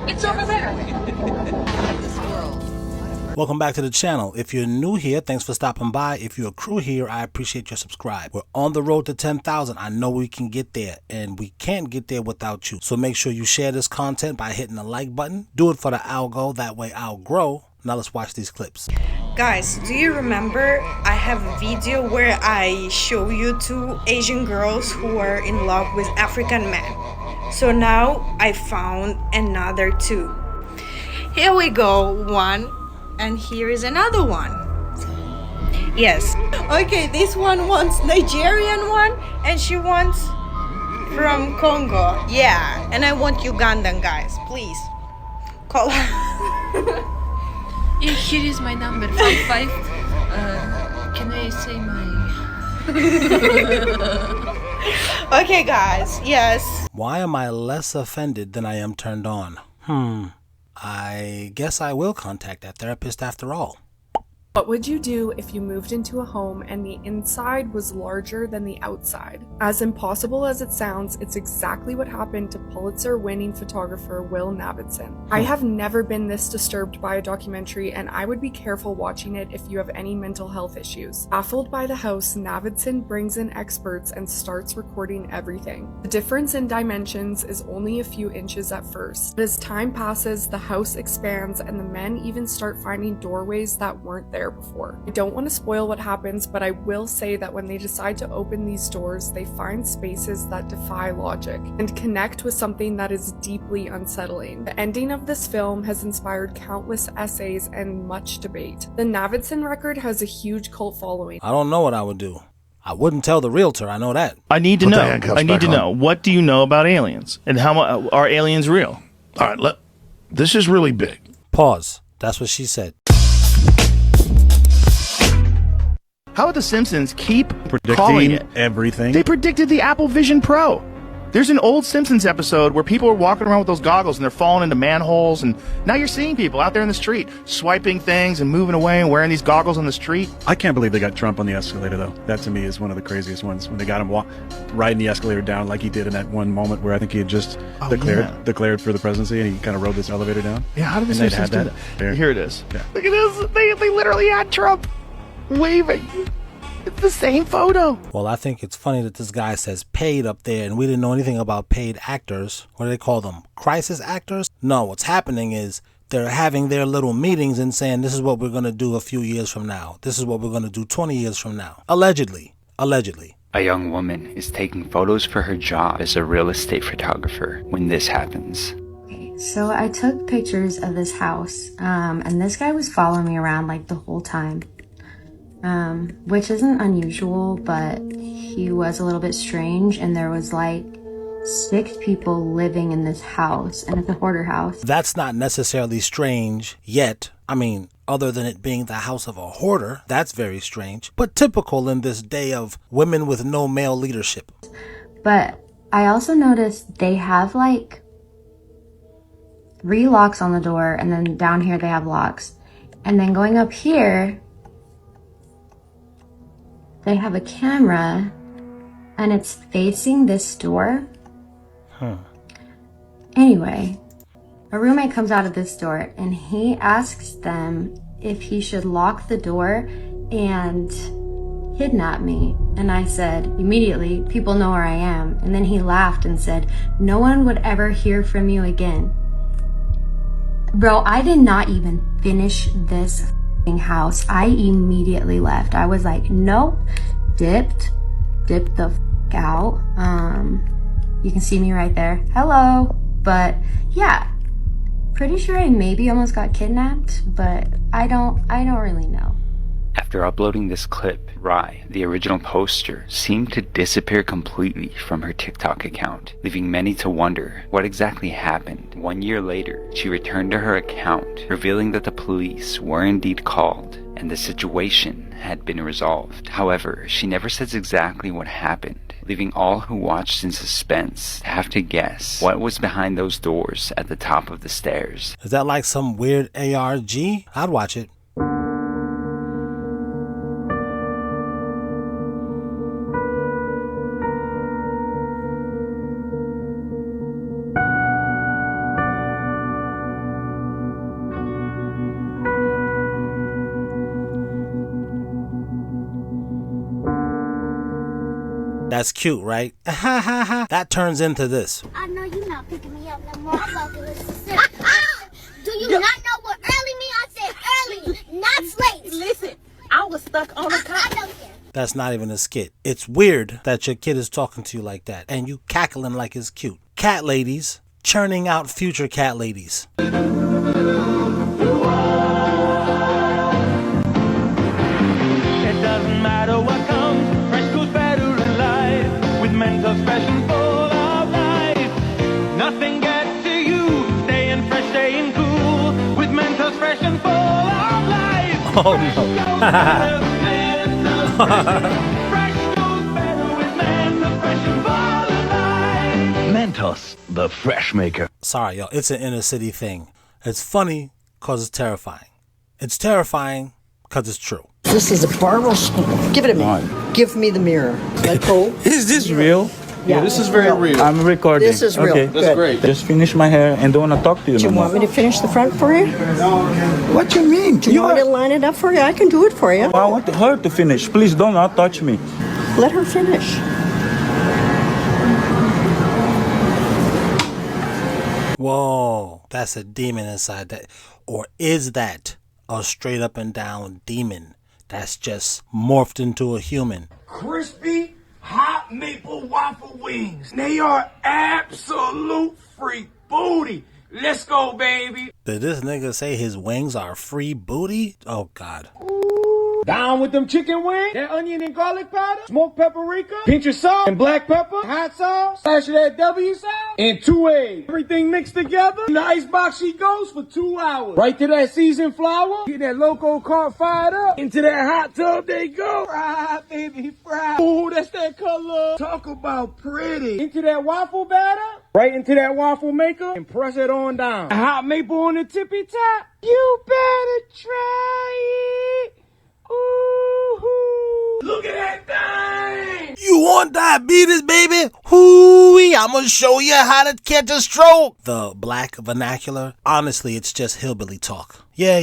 It's over there. Welcome back to the channel. If you're new here, thanks for stopping by. If you're a crew here, I appreciate your subscribe. We're on the road to 10,000. I know we can get there, and we can't get there without you. So make sure you share this content by hitting the like button. Do it for the algo, that way I'll grow. Now let's watch these clips. Guys, do you remember I have a video where I show you two Asian girls who are in love with African men? So now I found another two. Here we go, one, and here is another one. Yes. Okay, this one wants Nigerian one, and she wants from Congo. Yeah, and I want Ugandan, guys. Please call her. Here is my number 55. Can I say my? Okay, guys. Yes. Why am I less offended than I am turned on? I guess I will contact that therapist after all. What would you do if you moved into a home and the inside was larger than the outside? As impossible as it sounds, it's exactly what happened to Pulitzer-winning photographer Will Navidson. I have never been this disturbed by a documentary, and I would be careful watching it if you have any mental health issues. Baffled by the house, Navidson brings in experts and starts recording everything. The difference in dimensions is only a few inches at first, but as time passes, the house expands and the men even start finding doorways that weren't there before. I don't want to spoil what happens, but I will say that when they decide to open these doors, they find spaces that defy logic and connect with something that is deeply unsettling. The ending of this film has inspired countless essays and much debate. The Navidson record has a huge cult following. I don't know what I would do. I wouldn't tell the realtor, I know that. I need to know. What do you know about aliens? And how are aliens real? All right, this is really big. Pause. That's what she said. How would the Simpsons keep predicting calling it everything? They predicted the Apple Vision Pro. There's an old Simpsons episode where people are walking around with those goggles and they're falling into manholes, and now you're seeing people out there in the street swiping things and moving away and wearing these goggles on the street. I can't believe they got Trump on the escalator, though. That to me is one of the craziest ones, when they got him riding the escalator down like he did in that one moment where I think he had just declared for the presidency, and he kind of rode this elevator down. Yeah, how did the Simpsons do that? There. Here it is. Yeah. Look at this. They literally had Trump waving. It's the same photo. Well, I think it's funny that this guy says paid up there, and we didn't know anything about paid actors. What do they call them? Crisis actors? No, what's happening is they're having their little meetings and saying, this is what we're going to do a few years from now. This is what we're going to do 20 years from now. Allegedly. Allegedly. A young woman is taking photos for her job as a real estate photographer when this happens. So I took pictures of this house, and this guy was following me around like the whole time. Which isn't unusual, but he was a little bit strange, and there was like 6 people living in this house, and it's a hoarder house. That's not necessarily strange yet. I mean, other than it being the house of a hoarder, that's very strange, but typical in this day of women with no male leadership. But I also noticed they have like 3 locks on the door, and then down here they have locks, and then going up here they have a camera, and it's facing this door. Anyway, a roommate comes out of this door, and he asks them if he should lock the door and kidnap me. And I said, immediately, people know where I am. And then he laughed and said, no one would ever hear from you again. Bro, I did not even finish this house. I immediately left. I was like, nope, dipped the out. You can see me right there. Hello. But yeah, pretty sure I maybe almost got kidnapped, but I don't really know. After uploading this clip, Rai, the original poster, seemed to disappear completely from her TikTok account, leaving many to wonder what exactly happened. 1 year later, she returned to her account, revealing that the police were indeed called and the situation had been resolved. However, she never says exactly what happened, leaving all who watched in suspense to have to guess what was behind those doors at the top of the stairs. Is that like some weird ARG? I'd watch it. That's cute, right? That turns into this. I know you're not picking me up no more. I'm about to listen. Do you not know what early mean? I said early, not late. Listen, I was stuck on a car. That's not even a skit. It's weird that your kid is talking to you like that and you cackling like it's cute. Cat ladies churning out future cat ladies. It doesn't matter what comes, fresh goes better in life. With mental fresh and full of life. Nothing gets to you, staying fresh, staying cool. With mental fresh and full of life. Oh no. Fresh goes better with mental fresh and full of life. Mentos, the fresh maker. Sorry, y'all. It's an inner city thing. It's funny because it's terrifying. It's terrifying because it's true. This is a barber school. Give it to me. Give me the mirror. Let go. Is this real? Yeah, this is very real. I'm recording. This is real. Okay, that's good. great. Just finish my hair and don't want to talk to you. Do you want me to finish the front for you? What do you mean? Do you want me to line it up for you? I can do it for you. I want her to finish. Please do not touch me. Let her finish. Whoa, that's a demon inside that. Or is that a straight up and down demon that's just morphed into a human? Crispy hot maple waffle wings. They are absolute free booty. Let's go, baby. Did this nigga say his wings are free booty? Oh, God. Down with them chicken wings, that onion and garlic powder, smoked paprika, pinch of salt and black pepper, hot sauce, slash of that W sauce, and 2 eggs. Everything mixed together. In the icebox she goes for 2 hours. Right to that seasoned flour, get that loco cart fired up. Into that hot tub they go. Fry, baby, fry. Ooh, that's that color. Talk about pretty. Into that waffle batter, right into that waffle maker, and press it on down. A hot maple on the tippy top. You better try it. Ooh, look at that thing! You want diabetes, baby? Hoo-wee, I'm gonna show you how to catch a stroke. The black vernacular, honestly, it's just hillbilly talk. Yeah.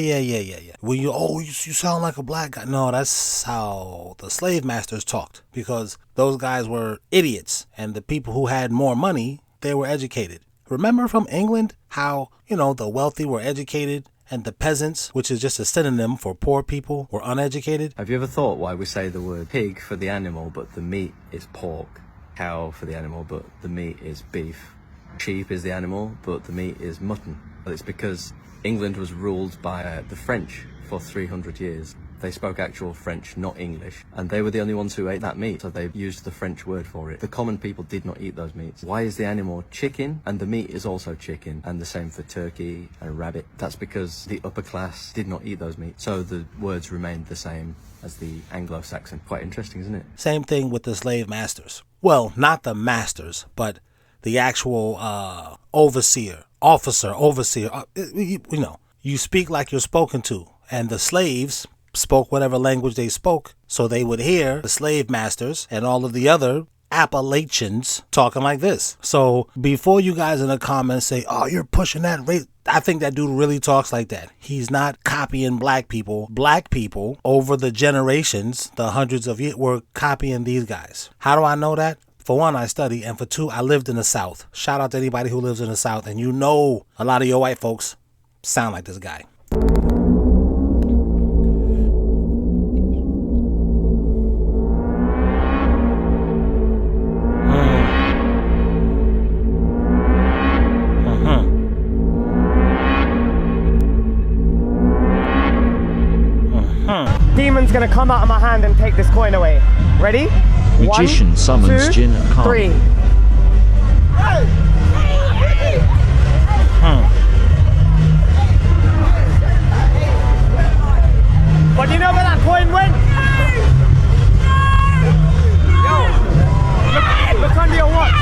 When you sound like a black guy. No, that's how the slave masters talked, because those guys were idiots, and the people who had more money, they were educated. Remember from England how, the wealthy were educated and the peasants, which is just a synonym for poor people, were uneducated? Have you ever thought why we say the word pig for the animal, but the meat is pork? Cow for the animal, but the meat is beef? Sheep is the animal, but the meat is mutton? Well, it's because England was ruled by the French for 300 years. They spoke actual French, not English, and they were the only ones who ate that meat, so they used the French word for it. The common people did not eat those meats. Why is the animal chicken? And the meat is also chicken, and the same for turkey and rabbit. That's because the upper class did not eat those meats, so the words remained the same as the Anglo-Saxon. Quite interesting, isn't it? Same thing with the slave masters. Well, not the masters, but the actual overseer. You speak like you're spoken to, and the slaves spoke whatever language they spoke, so they would hear the slave masters and all of the other Appalachians talking like this. So before you guys in the comments say, oh, you're pushing that race, I think that dude really talks like that. He's not copying black people. Black people over the generations, the hundreds of years, were copying these guys. How do I know that? For one, I study, and for two, I lived in the South. Shout out to anybody who lives in the South, and a lot of your white folks sound like this guy. Demon's gonna come out of my hand and take this coin away. Ready? Magician 1, summons 2, Jinn and Khan. 3. But you know where that coin went? Yo, look under your watch.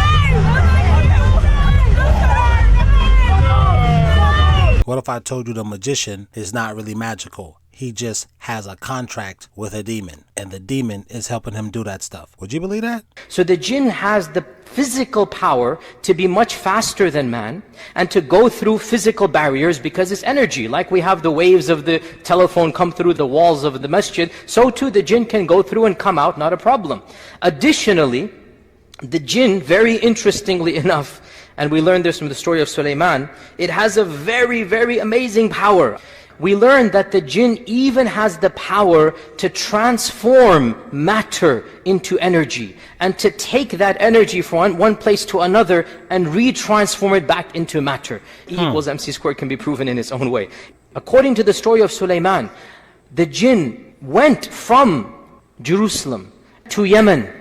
What if I told you the magician is not really magical? He just has a contract with a demon, and the demon is helping him do that stuff. Would you believe that? So the jinn has the physical power to be much faster than man and to go through physical barriers because it's energy. Like we have the waves of the telephone come through the walls of the masjid, so too the jinn can go through and come out, not a problem. Additionally, The jinn, very interestingly enough, and we learned this from the story of Sulaiman, it has a very, very amazing power. We learned that the jinn even has the power to transform matter into energy and to take that energy from one place to another and retransform it back into matter. E equals MC squared can be proven in its own way. According to the story of Sulaiman, the jinn went from Jerusalem to Yemen,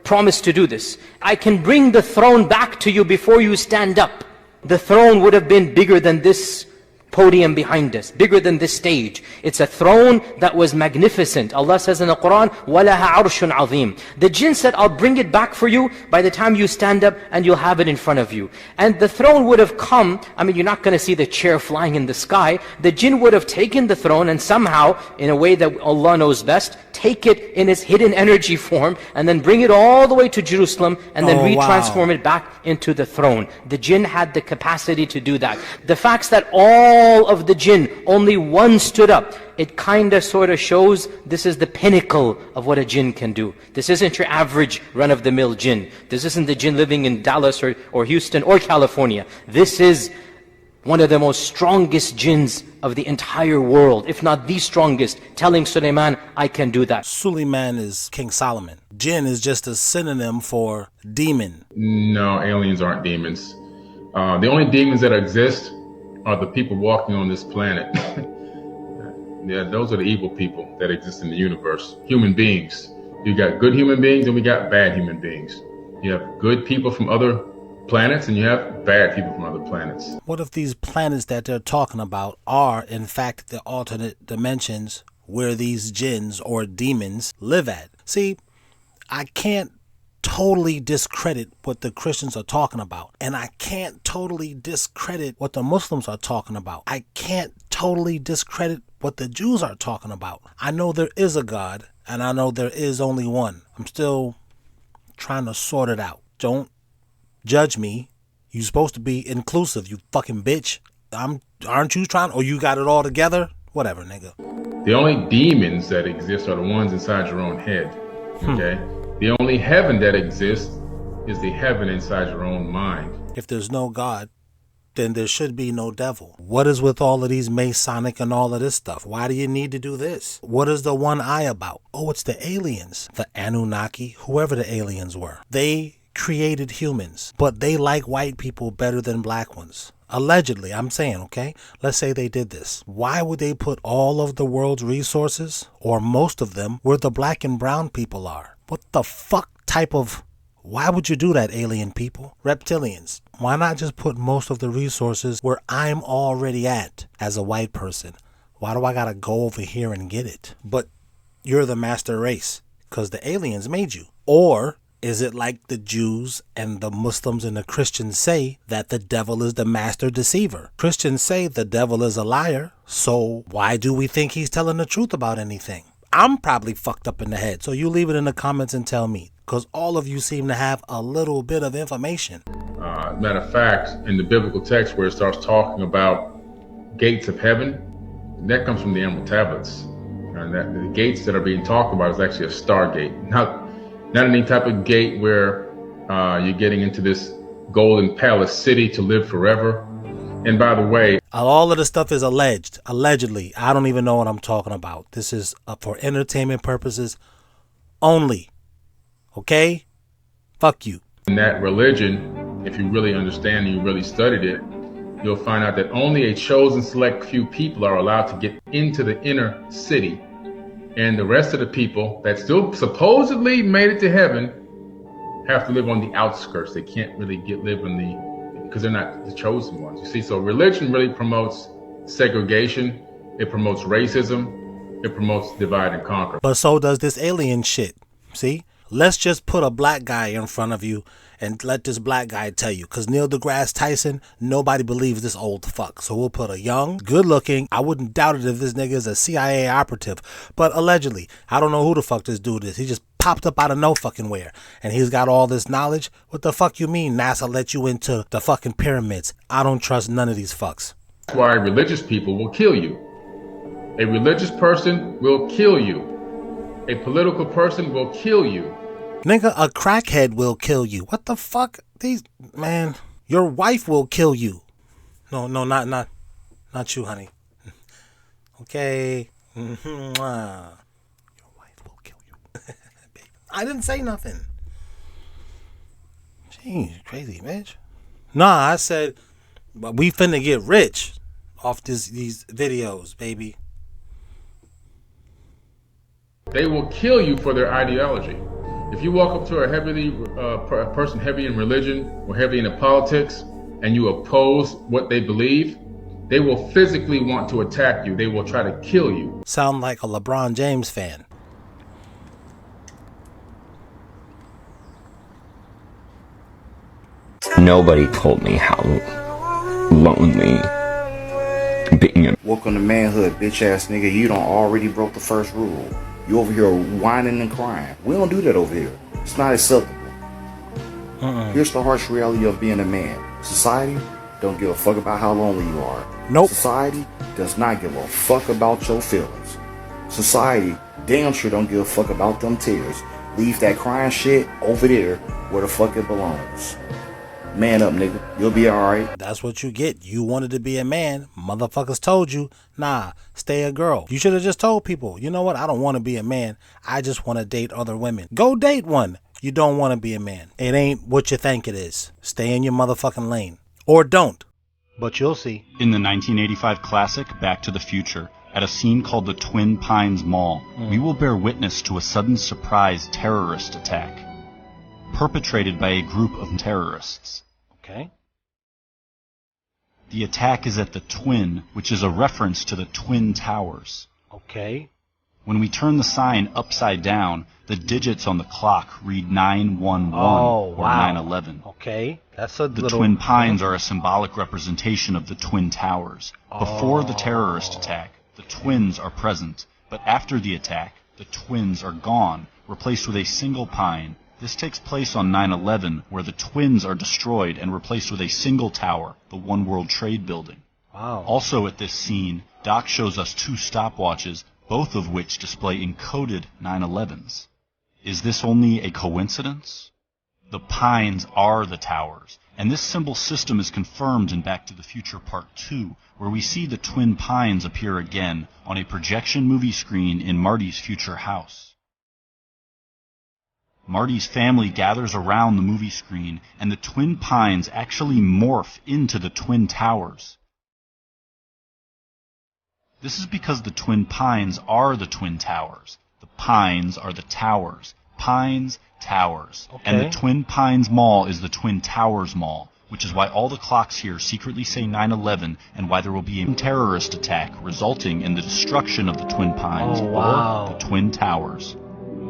promised to do this. I can bring the throne back to you before you stand up. The throne would have been bigger than this podium behind us, bigger than this stage. It's a throne that was magnificent. Allah says in the Quran, وَلَهَا عَرْشٌ عَظِيمٌ. The jinn said, I'll bring it back for you by the time you stand up and you'll have it in front of you. And the throne would have come, I mean, you're not going to see the chair flying in the sky. The jinn would have taken the throne and somehow, in a way that Allah knows best, take it in its hidden energy form and then bring it all the way to Jerusalem and then retransform it back into the throne. The jinn had the capacity to do that. The facts that all of the jinn, only one stood up, it kind of sort of shows this is the pinnacle of what a jinn can do. This isn't your average run-of-the-mill jinn. This isn't the jinn living in Dallas or Houston or California. This is one of the most strongest jinns of the entire world, if not the strongest, telling Sulaiman, I can do that. Suleiman is King Solomon. Jinn is just a synonym for demon. No, aliens aren't demons. The only demons that exist are the people walking on this planet. Yeah, those are the evil people that exist in the universe. Human beings. You got good human beings and we got bad human beings. You have good people from other planets and you have bad people from other planets. What if these planets that they're talking about are in fact the alternate dimensions where these jinns or demons live at? See, I can't totally discredit what the Christians are talking about, and I can't totally discredit what the Muslims are talking about. I can't totally discredit what the Jews are talking about. I know there is a God, and I know there is only one. I'm still trying to sort it out. Don't judge me. You're supposed to be inclusive, you fucking bitch. Aren't you trying, or you got it all together? Whatever, nigga. The only demons that exist are the ones inside your own head, okay? The only heaven that exists is the heaven inside your own mind. If there's no God, then there should be no devil. What is with all of these Masonic and all of this stuff? Why do you need to do this? What is the one eye about? Oh, it's the aliens. The Anunnaki, whoever the aliens were. They created humans, but they like white people better than black ones. Allegedly, I'm saying, okay? Let's say they did this. Why would they put all of the world's resources, or most of them, where the black and brown people are? What the fuck type of... Why would you do that, alien people? Reptilians. Why not just put most of the resources where I'm already at as a white person? Why do I gotta go over here and get it? But you're the master race because the aliens made you. Or is it like the Jews and the Muslims and the Christians say that the devil is the master deceiver? Christians say the devil is a liar, so why do we think he's telling the truth about anything? I'm probably fucked up in the head, so you leave it in the comments and tell me, because all of you seem to have a little bit of information. Matter of fact, in the biblical text where it starts talking about gates of heaven, that comes from the Emerald Tablets. And that the gates that are being talked about is actually a stargate, not any type of gate where you're getting into this golden palace city to live forever. And by the way, all of this stuff is allegedly. I don't even know what I'm talking about. This is for entertainment purposes only. Okay? Fuck you. In that religion, if you really understand and you really studied it, you'll find out that only a chosen select few people are allowed to get into the inner city. And the rest of the people that still supposedly made it to heaven have to live on the outskirts. They can't really live in the... because they're not the chosen ones. You see, so religion really promotes segregation. It promotes racism. It promotes divide and conquer. But so does this alien shit. See? Let's just put a black guy in front of you and let this black guy tell you. Because Neil deGrasse Tyson, nobody believes this old fuck. So we'll put a young, good looking, I wouldn't doubt it if this nigga is a CIA operative. But allegedly, I don't know who the fuck this dude is. He just popped up out of no fucking where. And he's got all this knowledge. What the fuck you mean NASA let you into the fucking pyramids? I don't trust none of these fucks. That's why religious people will kill you. A religious person will kill you. A political person will kill you. Nigga, a crackhead will kill you. What the fuck? These, man, your wife will kill you. No, not you, honey. Okay. Your wife will kill you. I didn't say nothing. Jeez, crazy, bitch. Nah, I said, but we finna get rich off these videos, baby. They will kill you for their ideology. If you walk up to a person heavy in religion or heavy into politics, and you oppose what they believe, they will physically want to attack you. They will try to kill you. Sound like a LeBron James fan. Nobody told me how lonely being a... Welcome to manhood, bitch ass nigga. You done already broke the first rule. You over here whining and crying. We don't do that over here. It's not acceptable. Here's the harsh reality of being a man. Society don't give a fuck about how lonely you are. Nope. Society does not give a fuck about your feelings. Society damn sure don't give a fuck about them tears. Leave that crying shit over there where the fuck it belongs. Man up, nigga. You'll be alright. That's what you get. You wanted to be a man. Motherfuckers told you, nah, stay a girl. You should have just told people, you know what? I don't want to be a man. I just want to date other women. Go date one. You don't want to be a man. It ain't what you think it is. Stay in your motherfucking lane. Or don't. But you'll see. In the 1985 classic Back to the Future, at a scene called the Twin Pines Mall, we will bear witness to a sudden surprise terrorist attack perpetrated by a group of terrorists. Okay. The attack is at the Twin, which is a reference to the Twin Towers. Okay. When we turn the sign upside down, the digits on the clock read 911 or 911. Okay. That's a The little... Twin Pines are a symbolic representation of the Twin Towers. Before the terrorist attack, the twins are present, but after the attack, the twins are gone, replaced with a single pine. This takes place on 9/11, where the twins are destroyed and replaced with a single tower, the One World Trade Building. Wow. Also at this scene, Doc shows us two stopwatches, both of which display encoded 9/11s. Is this only a coincidence? The pines are the towers, and this symbol system is confirmed in Back to the Future Part 2, where we see the Twin Pines appear again on a projection movie screen in Marty's future house. Marty's family gathers around the movie screen, and the Twin Pines actually morph into the Twin Towers. This is because the Twin Pines are the Twin Towers. The pines are the towers. Pines, towers. Okay. And the Twin Pines Mall is the Twin Towers Mall, which is why all the clocks here secretly say 9/11 and why there will be a terrorist attack resulting in the destruction of the Twin Pines or the Twin Towers.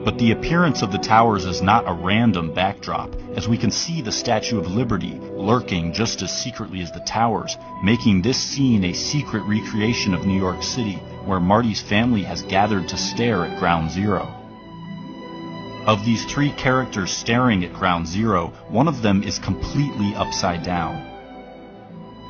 But the appearance of the towers is not a random backdrop, as we can see the Statue of Liberty lurking just as secretly as the towers, making this scene a secret recreation of New York City, where Marty's family has gathered to stare at Ground Zero. Of these three characters staring at Ground Zero, one of them is completely upside down.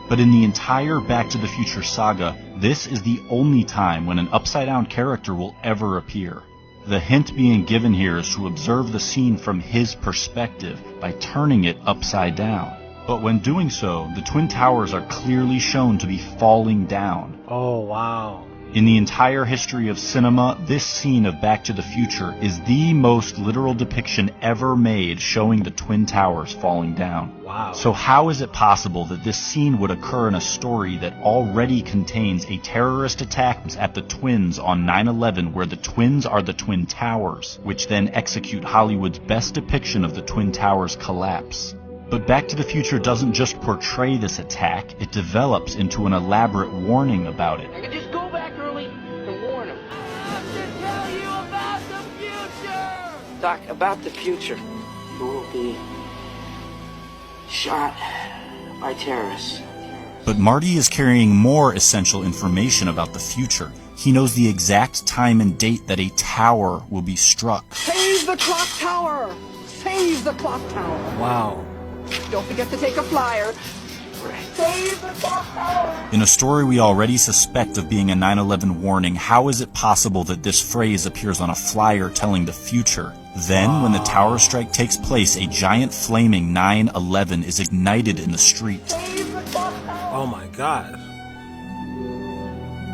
But in the entire Back to the Future saga, this is the only time when an upside-down character will ever appear. The hint being given here is to observe the scene from his perspective by turning it upside down. But when doing so, the Twin Towers are clearly shown to be falling down. Oh, wow. In the entire history of cinema, this scene of Back to the Future is the most literal depiction ever made showing the Twin Towers falling down. Wow. So how is it possible that this scene would occur in a story that already contains a terrorist attack at the twins on 9/11 where the twins are the Twin Towers, which then execute Hollywood's best depiction of the Twin Towers collapse? But Back to the Future doesn't just portray this attack, it develops into an elaborate warning about it. I could just go back early and warn him. I have to tell you about the future! Doc, about the future. You will be shot by terrorists. But Marty is carrying more essential information about the future. He knows the exact time and date that a tower will be struck. Save the clock tower! Save the clock tower! Wow. Don't forget to take a flyer. In a story we already suspect of being a 9/11 warning, how is it possible that this phrase appears on a flyer telling the future? Then, when the tower strike takes place, a giant flaming 9/11 is ignited in the street. Oh my God.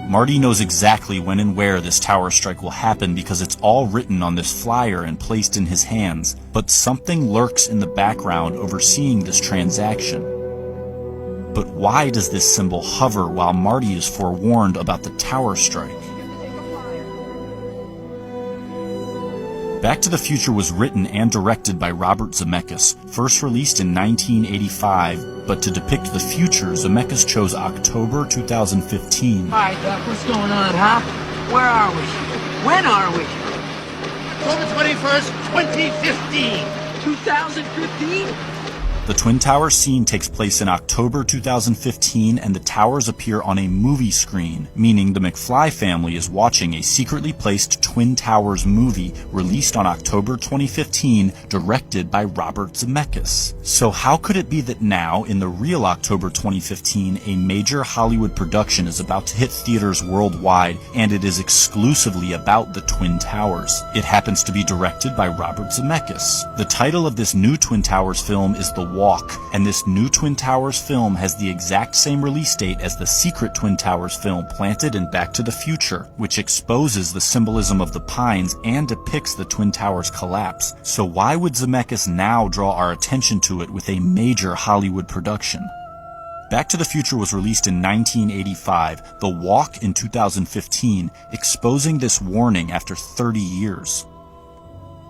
Marty knows exactly when and where this tower strike will happen because it's all written on this flyer and placed in his hands. But something lurks in the background overseeing this transaction. But why does this symbol hover while Marty is forewarned about the tower strike? Back to the Future was written and directed by Robert Zemeckis, first released in 1985, but to depict the future, Zemeckis chose October 2015. Alright, Doc, what's going on, huh? Where are we? When are we? October 21st, 2015. 2015? The Twin Towers scene takes place in October 2015, and the towers appear on a movie screen, meaning the McFly family is watching a secretly placed Twin Towers movie released on October 2015, directed by Robert Zemeckis. So how could it be that now, in the real October 2015, a major Hollywood production is about to hit theaters worldwide, and it is exclusively about the Twin Towers? It happens to be directed by Robert Zemeckis. The title of this new Twin Towers film is The Walk, and this new Twin Towers film has the exact same release date as the secret Twin Towers film Planted in Back to the Future, which exposes the symbolism of the pines and depicts the Twin Towers collapse. So why would Zemeckis now draw our attention to it with a major Hollywood production? Back to the Future was released in 1985, The Walk in 2015, exposing this warning after 30 years.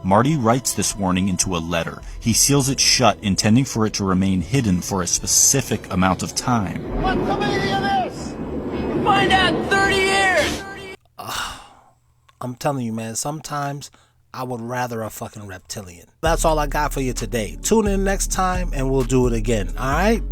Marty writes this warning into a letter. He seals it shut, intending for it to remain hidden for a specific amount of time. What's the meaning of this? Find out in 30 years! I'm telling you, man, sometimes I would rather a fucking reptilian. That's all I got for you today. Tune in next time and we'll do it again, alright?